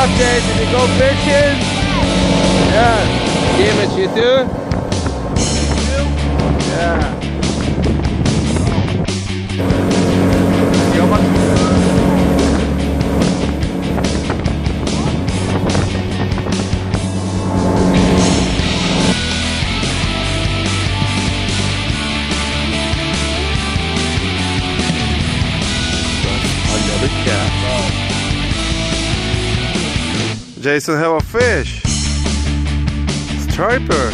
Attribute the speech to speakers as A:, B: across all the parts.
A: job, Jason. You go fishing? Yeah. Image, you too? Yeah. Another cat. Jason, have a fish. Striper.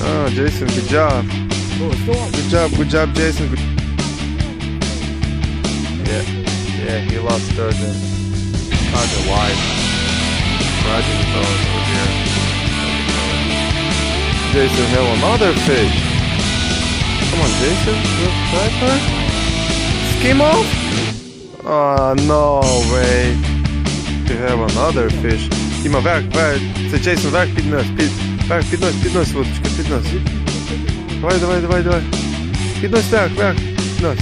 A: Oh, Jason, good job. Good job, Jason. Yeah, he lost Sturgeon. Kind of wide. Riding the boat over here. Jason, have another fish. Come on, Jason. Striper. Skim off? Oh, no way. You have another fish. Ima, werk. Say, Jason, werk, pid nos, удочка, пид nos. Давай. Pid nos, werk, pid nos.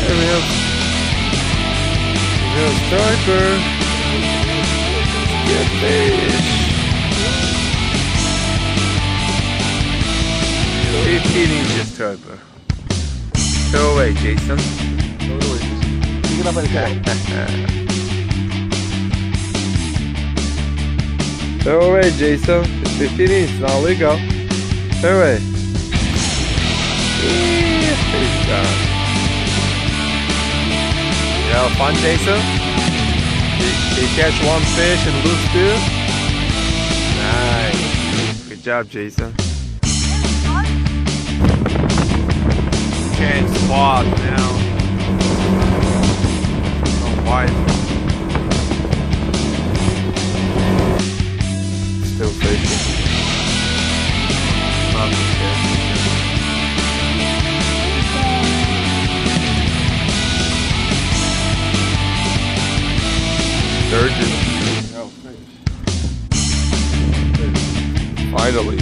A: There we have striper. Good fish. 15 inches striper. Throw away, Jason. Throw away, Jason. It's 15 inches. Now we go. Throw away. Fish gone. You have fun, Jason? You catch one fish and lose two? Nice. Good job, Jason. Change spot now. Wide. Still fishing. Not too scared. Sturgeon. Finally.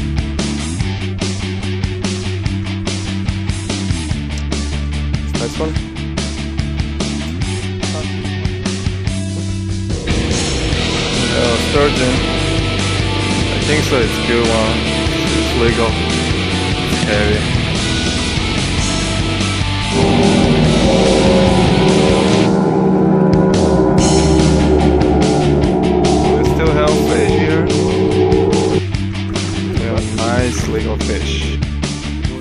A: Nice one. Sturgeon. I think so, it's a good one. It's legal. It's heavy. We still have fish here. We have a nice legal fish.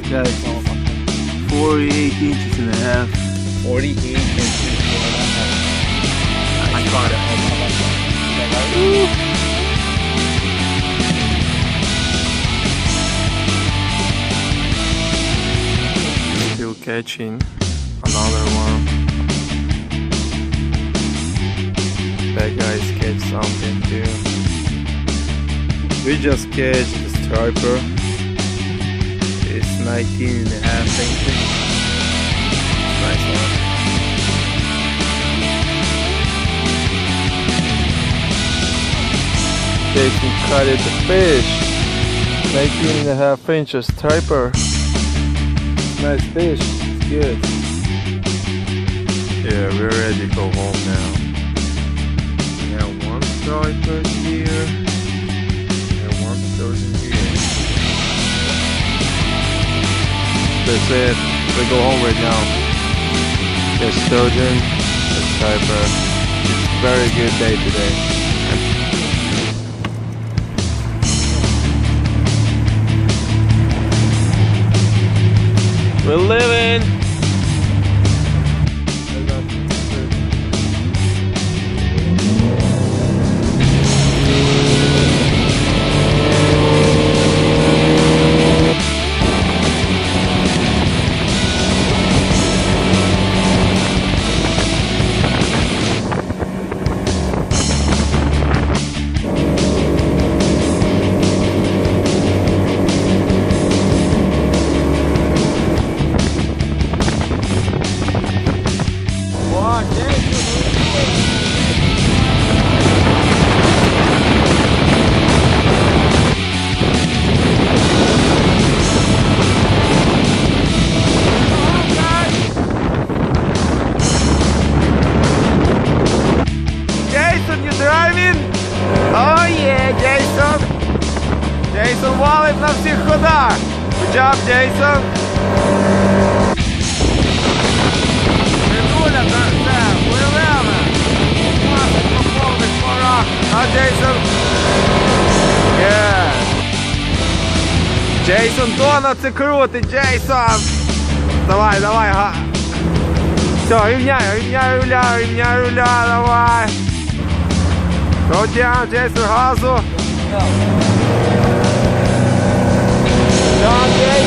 B: Guys, 48 inches and a half.
C: 48 inches and a half. I caught it.
A: Still catching another one. That guy's catch something too. We just catch the striper. It's 19 and a half inches. Nice one. Jason cutted the fish. 19 and a half inches striper. Nice fish. It's good. Yeah, we're ready to go home now. We have one striper here. And one sturgeon here. That's it. We go home right now. There's sturgeon, the striper. It's a very good day today. We're living. job, Jason.
C: Придуля, все, пливемо. Повних порах.
A: Huh, Jason? Yeah. Джейсон донати крутить, Джейсон. Давай, давай, га. Все, рівняй руля, давай. Go down, Джейсон, газу. Down, Джейсон.